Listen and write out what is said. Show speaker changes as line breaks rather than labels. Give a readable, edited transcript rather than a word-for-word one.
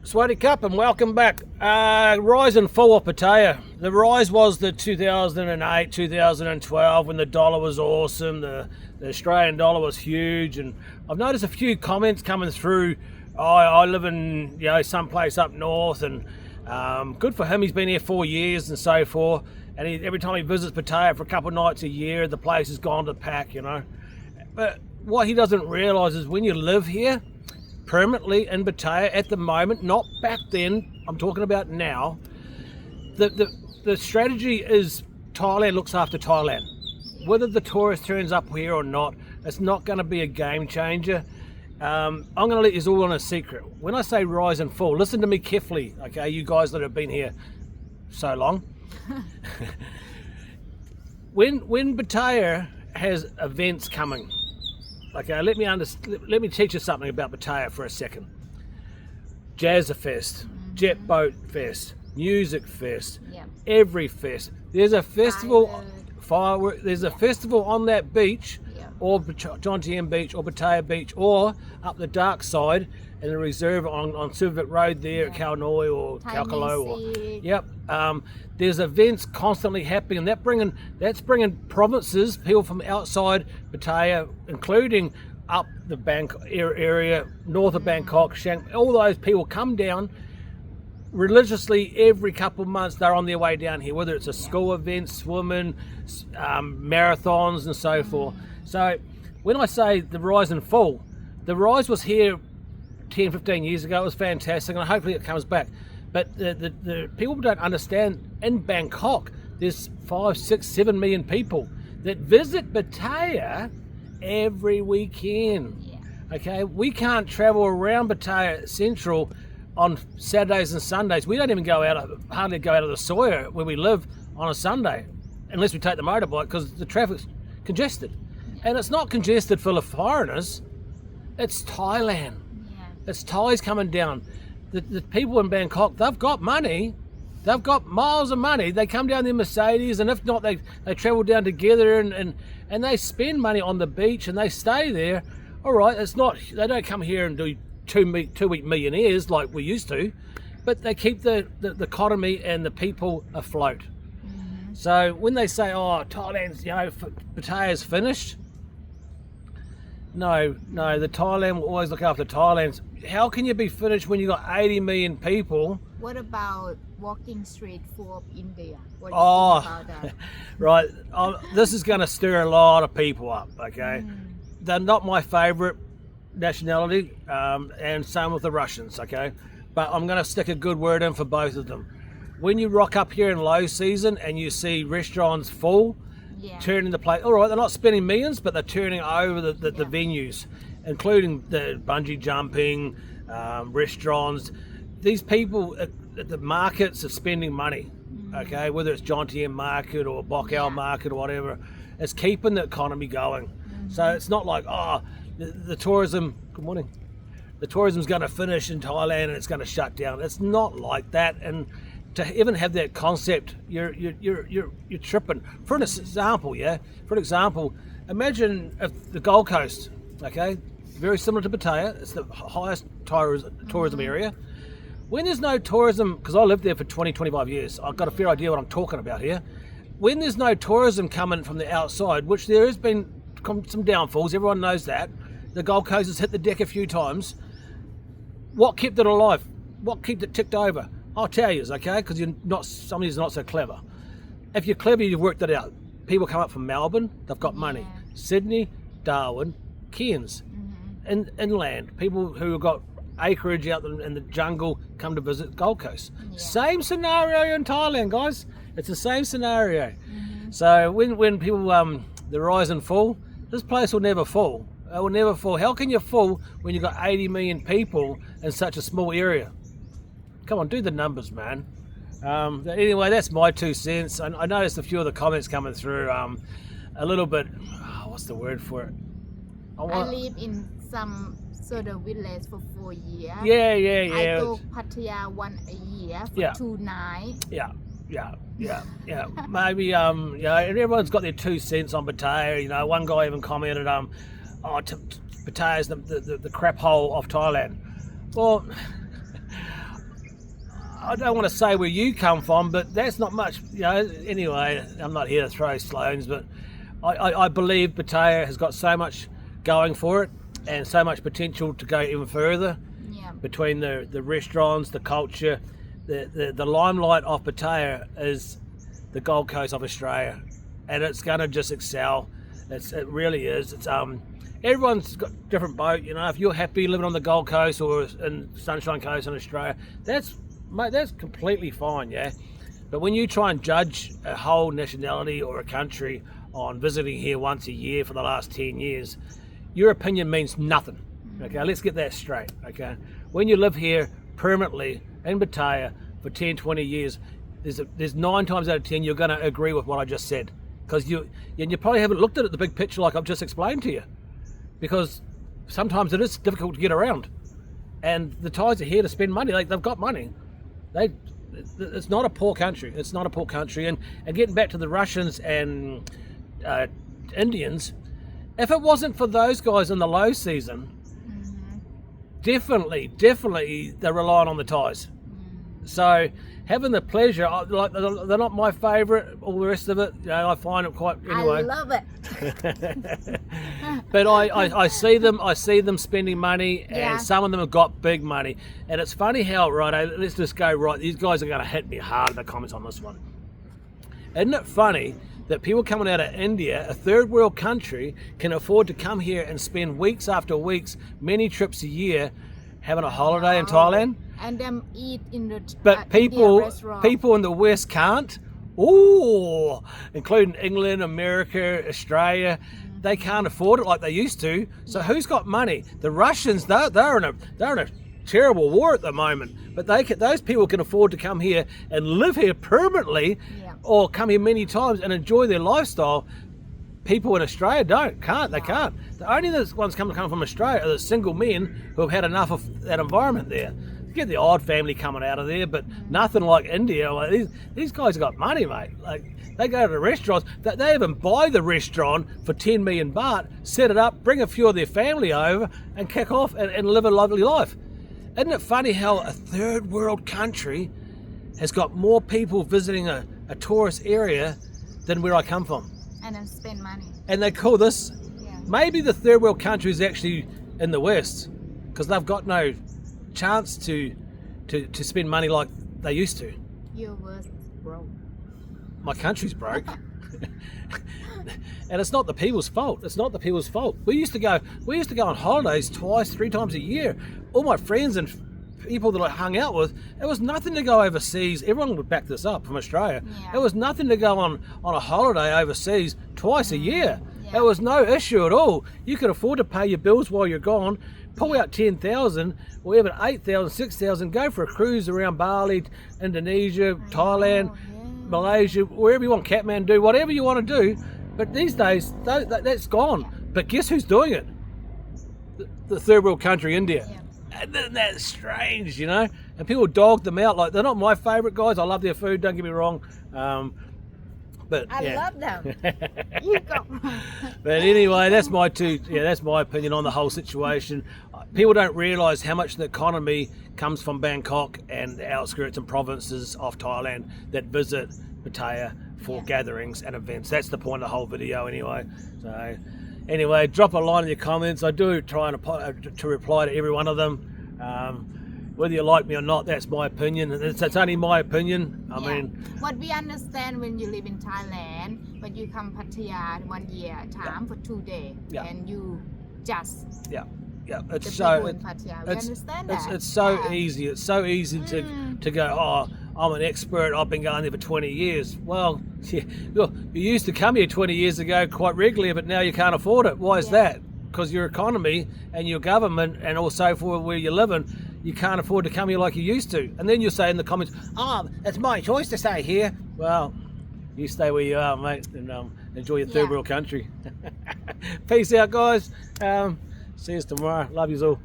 Swaddy Cup and welcome back. Rise and fall of Pattaya. The rise was the 2008, 2012 when the dollar was awesome, the Australian dollar was huge, and I've noticed a few comments coming through. I live in someplace up north, and good for him. He's been here 4 years and so forth, and every time he visits Pattaya for a couple of nights a year, the place has gone to pack, But what he doesn't realise is when you live here permanently in Pattaya at the moment, not back then, I'm talking about now, the strategy is Thailand looks after Thailand. Whether the tourist turns up here or not, it's not going to be a game changer. I'm going to let you all on a secret. When I say rise and fall, listen to me carefully, okay, you guys that have been here so long. when Pattaya has events coming, okay, let me teach you something about Pattaya for a second. Jazz Fest, Jet Boat Fest, Music Fest, every fest. There's a festival, firework. There's a festival on that beach, or Jontian Beach, or Pattaya Beach, or up the dark side in the reserve on Silvervic Road there at Kaunoi or Kaukalo. There's events constantly happening, and that's bringing provinces, people from outside Pattaya, including up the Bangkok area, north of Bangkok, all those people come down religiously every couple of months. They're on their way down here, whether it's a school event, swimming, marathons and so forth. So when I say the rise and fall, the rise was here 10, 15 years ago. It was fantastic, and hopefully it comes back. But the people don't understand, in Bangkok, there's 5, 6, 7 million people that visit Pattaya every weekend. Okay, we can't travel around Pattaya Central on Saturdays and Sundays. We don't even hardly go out of the soya where we live on a Sunday, unless we take the motorbike, because the traffic's congested. And it's not congested full of foreigners, it's Thailand. It's Thais coming down. The people in Bangkok, they've got money. They've got miles of money. They come down in Mercedes, and if not, they travel down together and they spend money on the beach and they stay there. All right, they don't come here and do two-week millionaires like we used to, but they keep the economy and the people afloat. So when they say, oh, Thailand's, Pattaya's finished, No, the Thailand will always look after Thailand. How can you be finished when you got 80 million people?
What about walking street full of India? What do you think about that?
Right. This is going to stir a lot of people up, okay? They're not my favourite nationality, and same with the Russians, okay? But I'm going to stick a good word in for both of them. When you rock up here in low season and you see restaurants full, turning the place. All right, they're not spending millions, but they're turning over the venues, including the bungee jumping, restaurants. These people at the markets are spending money, okay, whether it's Jontian Market or Bokal Market or whatever. It's keeping the economy going. So it's not like, the tourism, good morning, the tourism's going to finish in Thailand and it's going to shut down. It's not like that. And to even have that concept, you're tripping. For an example, imagine if the Gold Coast, okay, very similar to Pattaya, it's the highest tourism area. When there's no tourism, because I lived there for 20, 25 years, I've got a fair idea what I'm talking about here. When there's no tourism coming from the outside, which there has been some downfalls, everyone knows that, the Gold Coast has hit the deck a few times. What kept it alive? What kept it ticked over? I'll tell you, okay, because somebody's not so clever. If you're clever, you've worked it out. People come up from Melbourne, they've got money. Sydney, Darwin, Cairns, inland. People who have got acreage out in the jungle come to visit Gold Coast. Same scenario in Thailand, guys. It's the same scenario. So when people, the rise and fall, this place will never fall. It will never fall. How can you fall when you've got 80 million people in such a small area? Come on, do the numbers, man. Anyway, that's my 2 cents. I noticed a few of the comments coming through, a little bit, what's the word for it?
I live in some sort of village for 4 years.
Yeah.
I go Pattaya once a year for 2 nights.
Yeah. Maybe, and everyone's got their 2 cents on Pattaya. One guy even commented, Pattaya's the crap hole of Thailand. Well, I don't want to say where you come from, but that's not much, anyway. I'm not here to throw stones, but I believe Pattaya has got so much going for it and so much potential to go even further.
Yeah.
Between the restaurants, the culture, the limelight of Pattaya is the Gold Coast of Australia, and it's going to just excel. It really is. It's everyone's got a different boat. If you're happy living on the Gold Coast or in Sunshine Coast in Australia, that's completely fine, yeah. But when you try and judge a whole nationality or a country on visiting here once a year for the last 10 years, your opinion means nothing. Okay, let's get that straight. Okay, when you live here permanently in Pattaya for 10, 20 years, there's 9 times out of 10 you're going to agree with what I just said, because you probably haven't looked at the big picture like I've just explained to you, because sometimes it is difficult to get around, and the Thais are here to spend money. They've got money. It's not a poor country. It's not a poor country. And getting back to the Russians and Indians, if it wasn't for those guys in the low season, definitely they're relying on the Thais. So having the pleasure, they're not my favourite. All the rest of it, I find it quite. Anyway,
I love it.
But I see them spending money, and
Yeah.
some of them have got big money. And it's funny how, let's just go right. These guys are going to hit me hard in the comments on this one. Isn't it funny that people coming out of India, a third world country, can afford to come here and spend weeks after weeks, many trips a year, having a holiday in Thailand?
And them eat in the
But
Indian restaurant.
people in the West can't. Ooh, including England, America, Australia, they can't afford it like they used to. So who's got money? The Russians, they're in a terrible war at the moment. But those people can afford to come here and live here permanently,
Yeah.
or come here many times and enjoy their lifestyle. People in Australia can't. They can't. The only ones coming from Australia are the single men who have had enough of that environment there. You get the odd family coming out of there, but nothing like India. These guys got money, mate. They go to the restaurants. They even buy the restaurant for 10 million baht, set it up, bring a few of their family over, and kick off and live a lovely life. Isn't it funny how a third world country has got more people visiting a tourist area than where I come from?
And then spend money.
And they call this,
Yeah.
maybe the third world country is actually in the West, because they've got no chance to spend money like they used to.
Your worst broke.
My country's broke. And it's not the people's fault. It's not the people's fault. We used to go on holidays 2, 3 times a year. All my friends and people that I hung out with, it was nothing to go overseas. Everyone would back this up from Australia.
Yeah.
It was nothing to go on a holiday overseas twice a year.
Yeah.
It was no issue at all. You could afford to pay your bills while you're gone, pull out 10,000 or even 8,000, 6,000, go for a cruise around Bali, Indonesia, Thailand, Malaysia, wherever you want, Kathmandu, whatever you want to do. But these days, that's gone. But guess who's doing it? The third world country, India.
Yeah.
And that's strange, And people dog them out. They're not my favourite guys. I love their food, don't get me wrong. But
I love them. You got
But anyway, that's my opinion on the whole situation. People don't realise how much the economy comes from Bangkok and the outskirts and provinces of Thailand that visit Pattaya for gatherings and events. That's the point of the whole video anyway. So anyway, drop a line in your comments. I do try to reply to every one of them. Whether you like me or not, that's my opinion. It's only my opinion. I mean,
what we understand when you live in Thailand, but you come Pattaya 1 year at a time for 2 days, and you just
it's
the
so
people in Pattaya. We understand that.
it's so easy. It's so easy to go, oh, I'm an expert. I've been going there for 20 years. Well, you used to come here 20 years ago quite regularly, but now you can't afford it. Why is that? Because your economy and your government, and also for where you're living, you can't afford to come here like you used to. And then you'll say in the comments, oh, it's my choice to stay here. Well, you stay where you are, mate, and enjoy your third world country. Peace out, guys. See you tomorrow. Love yous all.